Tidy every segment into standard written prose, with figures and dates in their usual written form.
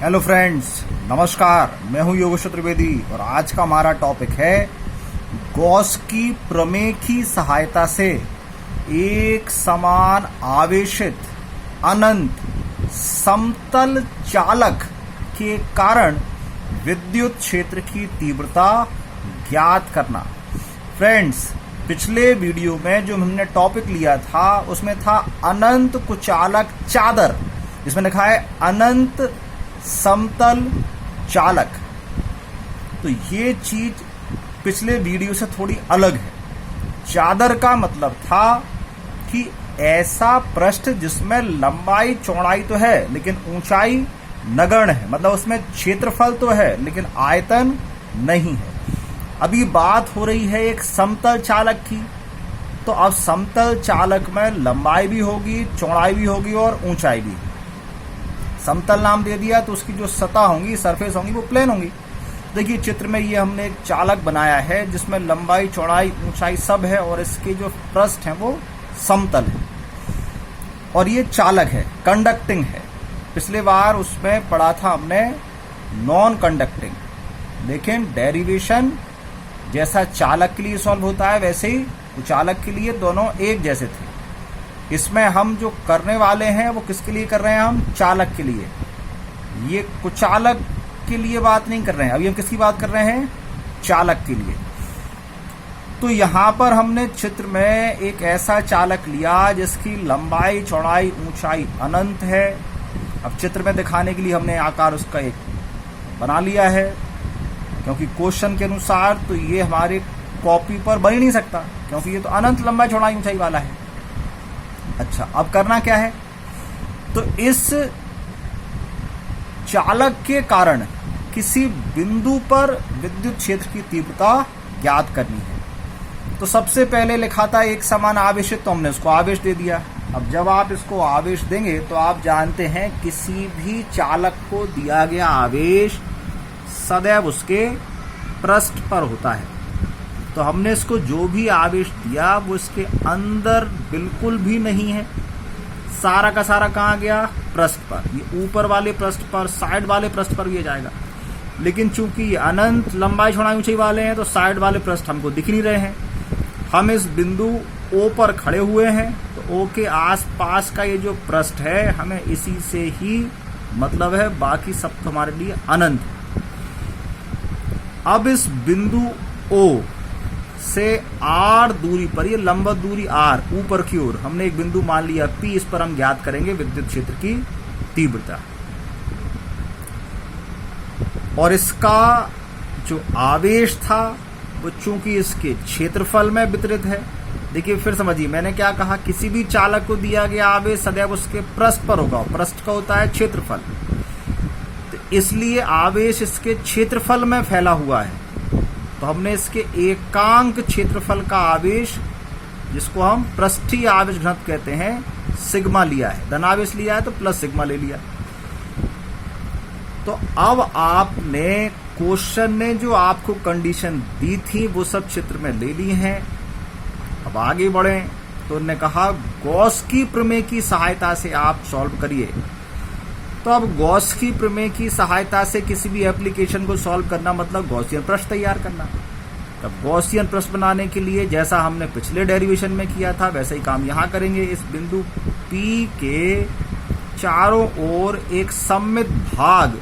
Hello friends, नमस्कार। मैं हूं योगेश्वर त्रिवेदी और आज का हमारा टॉपिक है गॉस की प्रमेय की सहायता से एक समान आवेशित अनंत समतल चालक के कारण विद्युत क्षेत्र की तीव्रता ज्ञात करना। फ्रेंड्स, पिछले वीडियो में जो हमने टॉपिक लिया था उसमें था अनंत कुचालक चादर, जिसमें लिखा है अनंत समतल चालक। तो ये चीज पिछले वीडियो से थोड़ी अलग है। चादर का मतलब था कि ऐसा पृष्ठ जिसमें लंबाई चौड़ाई तो है लेकिन ऊंचाई नगण्य है, मतलब उसमें क्षेत्रफल तो है लेकिन आयतन नहीं है। अभी बात हो रही है एक समतल चालक की। तो अब समतल चालक में लंबाई भी होगी, चौड़ाई भी होगी और ऊंचाई भी। समतल नाम दे दिया तो उसकी जो सतह होंगी, सरफेस होंगी, वो प्लेन होंगी। देखिए चित्र में ये हमने एक चालक बनाया है जिसमें लंबाई चौड़ाई ऊंचाई सब है और इसके जो पृष्ठ हैं वो समतल है और ये चालक है, कंडक्टिंग है। पिछले बार उसमें पढ़ा था हमने नॉन कंडक्टिंग, लेकिन डेरिवेशन जैसा चालक के लिए सॉल्व होता है वैसे ही कुचालक के लिए दोनों एक जैसे थे। इसमें हम जो करने वाले हैं वो किसके लिए कर रहे हैं? हम चालक के लिए। ये कुचालक के लिए बात नहीं कर रहे हैं, अभी हम किसकी बात कर रहे हैं? चालक के लिए। तो यहां पर हमने चित्र में एक ऐसा चालक लिया जिसकी लंबाई चौड़ाई ऊंचाई अनंत है। अब चित्र में दिखाने के लिए हमने आकार उसका एक बना लिया है, क्योंकि क्वेश्चन के अनुसार तो ये हमारे कॉपी पर बन ही नहीं सकता, क्योंकि ये तो अनंत लंबाई चौड़ाई ऊंचाई वाला है। अच्छा, अब करना क्या है? तो इस चालक के कारण किसी बिंदु पर विद्युत क्षेत्र की तीव्रता ज्ञात करनी है। तो सबसे पहले लिखा था एक समान आवेशित, तो हमने उसको आवेश दे दिया। अब जब आप इसको आवेश देंगे तो आप जानते हैं किसी भी चालक को दिया गया आवेश सदैव उसके पृष्ठ पर होता है। तो हमने इसको जो भी आवेश दिया वो इसके अंदर बिल्कुल भी नहीं है, सारा का सारा कहाँ गया? पृष्ठ पर। ये ऊपर वाले पृष्ठ पर, साइड वाले पृष्ठ पर भी जाएगा, लेकिन चूंकि ये अनंत लंबाई चौड़ाई ऊंचाई वाले हैं तो साइड वाले पृष्ठ हमको दिख नहीं रहे हैं। हम इस बिंदु ओ पर खड़े हुए हैं, तो ओ के आसपास का ये जो पृष्ठ है हमें इसी से ही मतलब है, बाकी सब तो हमारे लिए अनंत है। अब इस बिंदु ओ से आर दूरी पर, ये लंबवत दूरी आर ऊपर की ओर हमने एक बिंदु मान लिया पी, इस पर हम ज्ञात करेंगे विद्युत क्षेत्र की तीव्रता। और इसका जो आवेश था वो चूंकि इसके क्षेत्रफल में वितरित है। देखिए फिर समझिए, मैंने क्या कहा? किसी भी चालक को दिया गया आवेश सदैव उसके पृष्ठ पर होगा, पृष्ठ का होता है क्षेत्रफल। तो इसलिए आवेश इसके क्षेत्रफल में फैला हुआ है। तो हमने इसके एकांक क्षेत्रफल का आवेश, जिसको हम पृष्ठीय आवेश घनत्व कहते हैं, सिग्मा लिया है। धनावेश लिया है तो प्लस सिग्मा ले लिया। तो अब आपने क्वेश्चन ने जो आपको कंडीशन दी थी वो सब चित्र में ले ली हैं। अब आगे बढ़े तो उन्होंने कहा गॉस की प्रमेय की सहायता से आप सॉल्व करिए। तो अब गॉस की प्रमेय की सहायता से किसी भी एप्लीकेशन को सॉल्व करना मतलब गॉसियन पृष्ठ तैयार करना। तब गॉसियन पृष्ठ बनाने के लिए जैसा हमने पिछले डेरिवेशन में किया था वैसे ही काम यहां करेंगे। इस बिंदु P के चारों ओर एक सममित भाग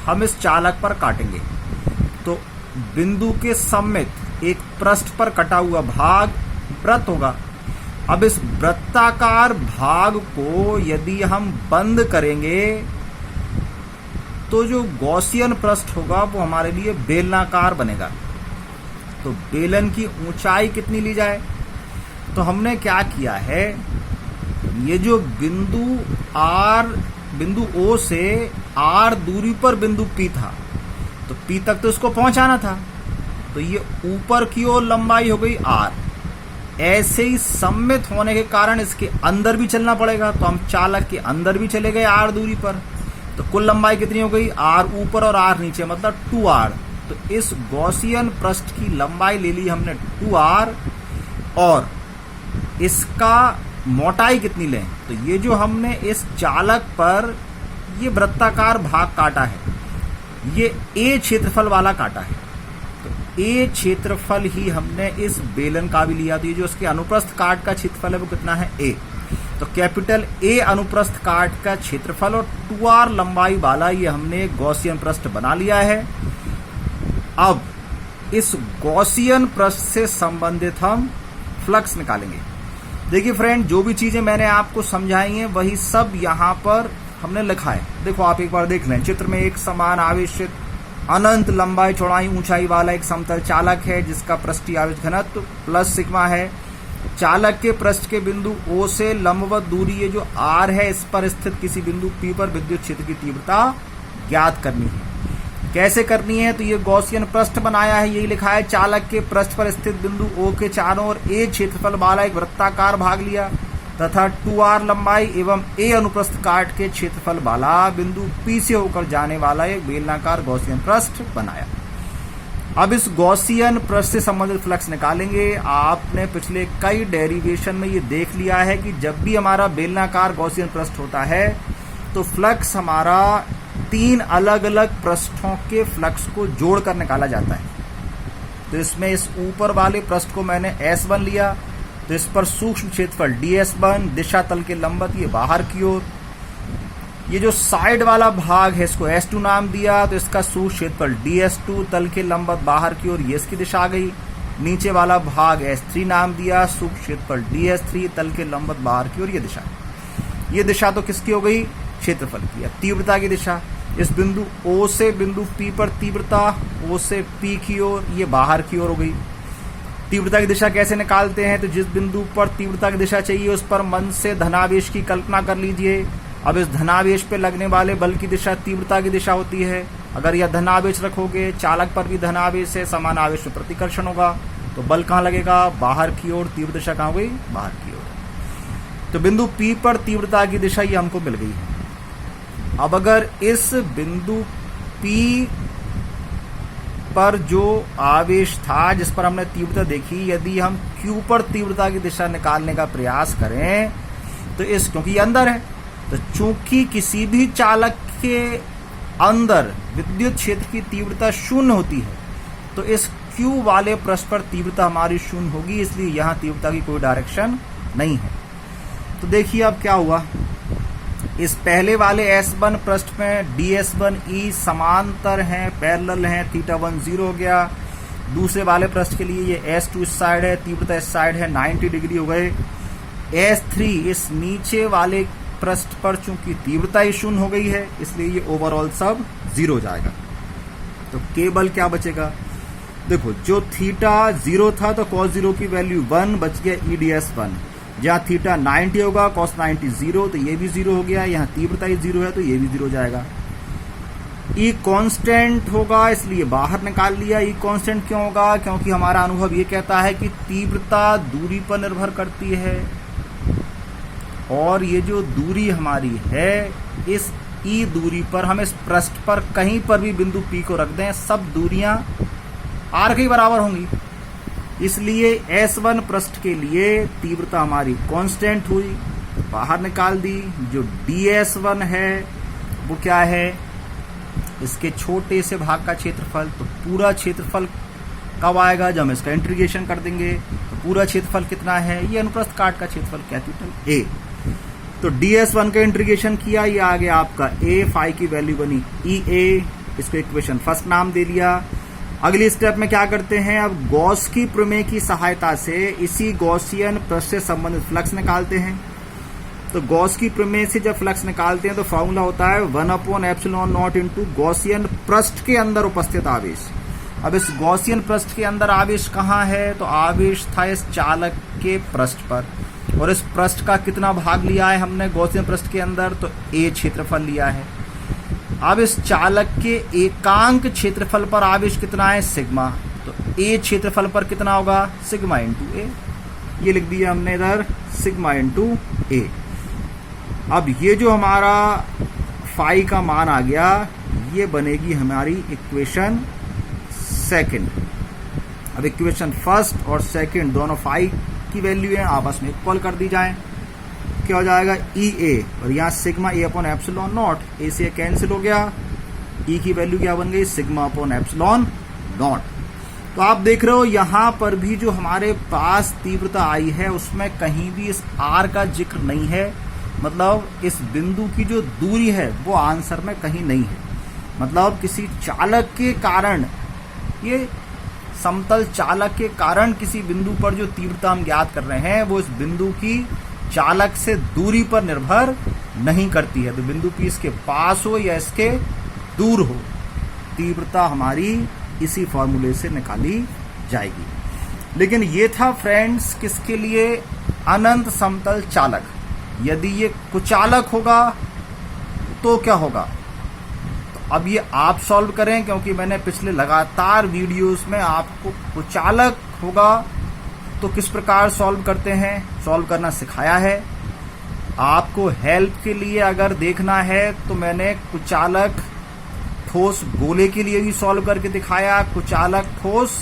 हम इस चालक पर काटेंगे। तो बिंदु के सममित एक पृष्ठ पर कटा हुआ भाग वृत्त होगा। अब इस वृत्ताकार भाग को यदि हम बंद करेंगे तो जो गॉसियन पृष्ठ होगा वो हमारे लिए बेलनाकार बनेगा। तो बेलन की ऊंचाई कितनी ली जाए? तो हमने क्या किया है, ये जो बिंदु ओ से आर दूरी पर बिंदु पी था, तो पी तक तो इसको पहुंचाना था, तो ये ऊपर की ओर लंबाई हो गई आर। ऐसे ही सममित होने के कारण इसके अंदर भी चलना पड़ेगा, तो हम चालक के अंदर भी चले गए आर दूरी पर। तो कुल लंबाई कितनी हो गई? आर ऊपर और आर नीचे, मतलब 2r। तो इस गॉसियन पृष्ठ की लंबाई ले ली हमने 2r, और इसका मोटाई कितनी लें? तो ये जो हमने इस चालक पर ये वृत्ताकार भाग काटा है, ये ए क्षेत्रफल वाला काटा है। तो ए क्षेत्रफल ही हमने इस बेलन का भी लिया, तो ये जो इसके अनुप्रस्थ काट का क्षेत्रफल है वो कितना है, ए। तो कैपिटल ए अनुप्रस्थ काट का क्षेत्रफल और 2r लंबाई वाला ये हमने गॉसियन पृष्ठ बना लिया है। अब इस गॉसियन पृष्ठ से संबंधित हम फ्लक्स निकालेंगे। देखिए फ्रेंड, जो भी चीजें मैंने आपको समझाई हैं वही सब यहाँ पर हमने लिखा है। देखो आप एक बार देख लें, चित्र में एक समान आवेशित अनंत लंबाई चौड़ाई ऊंचाई वाला एक समतल चालक है जिसका पृष्ठीय आवेश घनत्व प्लस सिग्मा है। चालक के पृष्ठ के बिंदु O से लंबवत दूरी ये जो R है, इस पर स्थित किसी बिंदु P पर विद्युत क्षेत्र की तीव्रता ज्ञात करनी है। कैसे करनी है, तो ये गॉसियन पृष्ठ बनाया है, यही लिखा है। चालक के पृष्ठ पर स्थित बिंदु O के चारों ओर A क्षेत्रफल वाला एक वृत्ताकार भाग लिया तथा 2r लंबाई एवं A अनुप्रस्थ काट के क्षेत्रफल वाला बिंदु P से होकर जाने वाला एक बेलनाकार गॉसियन पृष्ठ बनाया। अब इस गॉसियन पृष्ठ से संबंधित फ्लक्स निकालेंगे। आपने पिछले कई डेरिवेशन में ये देख लिया है कि जब भी हमारा बेलनाकार गॉसियन पृष्ठ होता है तो फ्लक्स हमारा 3 अलग अलग पृष्ठों के फ्लक्स को जोड़कर निकाला जाता है। तो इसमें इस ऊपर वाले पृष्ठ को मैंने S1 लिया, तो इस पर सूक्ष्म क्षेत्रफल ds1, दिशा तल के लंबवत ये बाहर की ओर। ये जो साइड वाला भाग है इसको S2 नाम दिया, तो इसका सूक्ष्म क्षेत्रफल ds2, तल के लंबवत बाहर की ओर, ये इसकी दिशा आ गई। नीचे वाला भाग S3 नाम दिया, सूक्ष्म क्षेत्रफल ds3, तल के लंबवत बाहर की ओर, ये दिशा। ये दिशा तो किसकी हो गई, क्षेत्रफल की। अब तीव्रता की दिशा, इस बिंदु O से बिंदु P पर तीव्रता O से P की ओर, ये बाहर की ओर हो गई। तीव्रता की दिशा कैसे निकालते हैं, तो जिस बिंदु पर तीव्रता की दिशा चाहिए उस पर मन से धनावेश की कल्पना कर लीजिए। अब इस धनावेश पे लगने वाले बल की दिशा तीव्रता की दिशा होती है। अगर यह धनावेश रखोगे, चालक पर भी धनावेश है, समान आवेश में प्रतिकर्षण होगा, तो बल कहाँ लगेगा, बाहर की ओर। तीव्र दिशा कहाँ गई, बाहर की ओर। तो बिंदु P पर तीव्रता की दिशा ये हमको मिल गई है। अब अगर इस बिंदु P पर जो आवेश था जिस पर हमने तीव्रता देखी, यदि हम Q पर तीव्रता की दिशा निकालने का प्रयास करें तो इस, क्योंकि ये अंदर है, तो चूंकि किसी भी चालक के अंदर विद्युत क्षेत्र की तीव्रता शून्य होती है, तो इस Q वाले पृष्ठ पर तीव्रता हमारी शून्य होगी, इसलिए यहाँ तीव्रता की कोई डायरेक्शन नहीं है। तो देखिए अब क्या हुआ, इस पहले वाले S1 पृष्ठ में ds1e समांतर हैं, पैरेलल हैं, θ1 0 हो गया। दूसरे वाले पृष्ठ के लिए ये S2 इस साइड है, तीव्रता इस साइड है, 90 डिग्री हो गए। S3 इस नीचे वाले पृष्ठ पर चूंकि तीव्रता ही शून्य हो गई है, इसलिए ये ओवरऑल सब 0 हो जाएगा। तो केवल क्या बचेगा, देखो जो θ 0 था तो cos 0 की वैल्यू 1 बच गया EDS1। जहाँ थीटा 90 होगा, cos 90 0, तो ये भी 0 हो गया। यहाँ तीव्रता ही 0 है तो ये भी 0 हो जाएगा। E कांस्टेंट होगा, इसलिए बाहर निकाल लिया। E कांस्टेंट क्यों होगा, क्योंकि हमारा अनुभव ये कहता है कि तीव्रता दूरी पर निर्भर करती है, और ये जो दूरी हमारी है इस E दूरी पर हम इस पृष्ठ पर कहीं पर भी बिंदु P को रख दें, सब दूरियां R के बराबर होंगी। इसलिए S1 पृष्ठ के लिए तीव्रता हमारी कांस्टेंट हुई, बाहर निकाल दी। जो ds1 है वो क्या है, इसके छोटे से भाग का क्षेत्रफल। तो पूरा क्षेत्रफल कब आएगा, जब हम इसका इंटीग्रेशन कर देंगे। तो पूरा क्षेत्रफल कितना है, ये अनुप्रस्थ काट का क्षेत्रफल कैपिटल A। तो ds1 का इंटीग्रेशन किया, ये आ गया आपका A, फाई की वैल्यू बनी EA, इसको इक्वेशन फर्स्ट नाम दे लिया। अगली स्टेप में क्या करते हैं, अब गॉस की प्रमेय की सहायता से इसी गॉसियन पृष्ठ से संबंधित फ्लक्स निकालते हैं। तो गॉस की प्रमेय से जब फ्लक्स निकालते हैं तो फॉर्मूला होता है 1/ε0 इंटू गॉसियन पृष्ठ के अंदर उपस्थित आवेश। अब इस गॉसियन पृष्ठ के अंदर आवेश कहाँ है, तो आवेश था इस चालक के पृष्ठ पर, और इस पृष्ठ का कितना भाग लिया है हमने गॉसियन पृष्ठ के अंदर, तो A क्षेत्रफल लिया है। अब इस चालक के एकांक क्षेत्रफल पर आवेश कितना है, सिग्मा। तो A क्षेत्रफल पर कितना होगा, सिग्मा इंटू A। ये लिख दिया हमने इधर, सिग्मा इंटू A। अब ये जो हमारा फाई का मान आ गया, ये बनेगी हमारी इक्वेशन सेकंड। अब इक्वेशन फर्स्ट और सेकंड दोनों फाई की वैल्यू है, आपस में इक्वल कर दी जाए। क्या हो जाएगा ई ए, और यहाँ sigma A upon epsilon not, A से कैंसिल हो गया, ई की वैल्यू क्या बन गई सिग्मा अपॉन एप्सिलॉन नॉट। तो आप देख रहे हो यहाँ पर भी जो हमारे पास तीव्रता आई है उसमें कहीं भी इस आर का जिक्र नहीं है, मतलब इस बिंदु की जो दूरी है वो आंसर में कहीं नहीं है। मतलब किसी चालक के कारण, ये समतल चालक के कारण किसी बिंदु पर जो तीव्रता हम ज्ञात कर रहे हैं वो इस बिंदु की चालक से दूरी पर निर्भर नहीं करती है। तो बिंदु P इसके पास हो या इसके दूर हो, तीव्रता हमारी इसी फॉर्मूले से निकाली जाएगी। लेकिन ये था फ्रेंड्स किसके लिए, अनंत समतल चालक। यदि ये कुचालक होगा तो क्या होगा, तो अब ये आप सॉल्व करें, क्योंकि मैंने पिछले लगातार वीडियोस में आपको कुचालक होगा तो किस प्रकार सॉल्व करते हैं सॉल्व करना सिखाया है। आपको हेल्प के लिए अगर देखना है तो मैंने कुचालक ठोस गोले के लिए भी सॉल्व करके दिखाया, कुचालक ठोस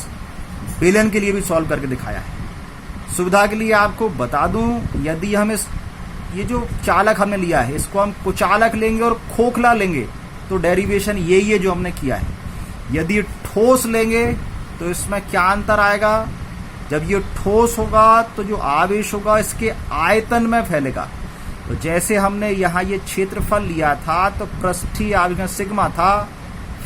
बेलन के लिए भी सॉल्व करके दिखाया है। सुविधा के लिए आपको बता दूं, यदि हम ये जो चालक हमने लिया है इसको हम कुचालक लेंगे और खोखला लेंगे तो डेरिवेशन यही है जो हमने किया है। यदि ठोस लेंगे तो इसमें क्या अंतर आएगा, जब ये ठोस होगा तो जो आवेश होगा इसके आयतन में फैलेगा। तो जैसे हमने यहाँ ये क्षेत्रफल लिया था तो पृष्ठीय आवेश सिग्मा था,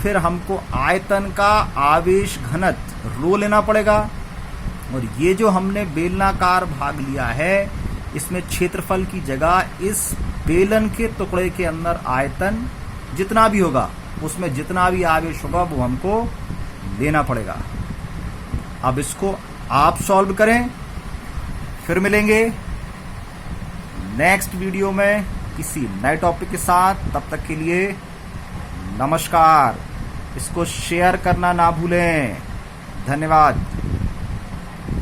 फिर हमको आयतन का आवेश घनत्व रो लेना पड़ेगा, और ये जो हमने बेलनाकार भाग लिया है इसमें क्षेत्रफल की जगह इस बेलन के टुकड़े के अंदर आयतन जितना भी होगा उसमें जितना भी आवेश होगा वो हमको लेना पड़ेगा। अब इसको आप सॉल्व करें, फिर मिलेंगे नेक्स्ट वीडियो में किसी नए टॉपिक के साथ। तब तक के लिए नमस्कार। इसको शेयर करना ना भूलें। धन्यवाद।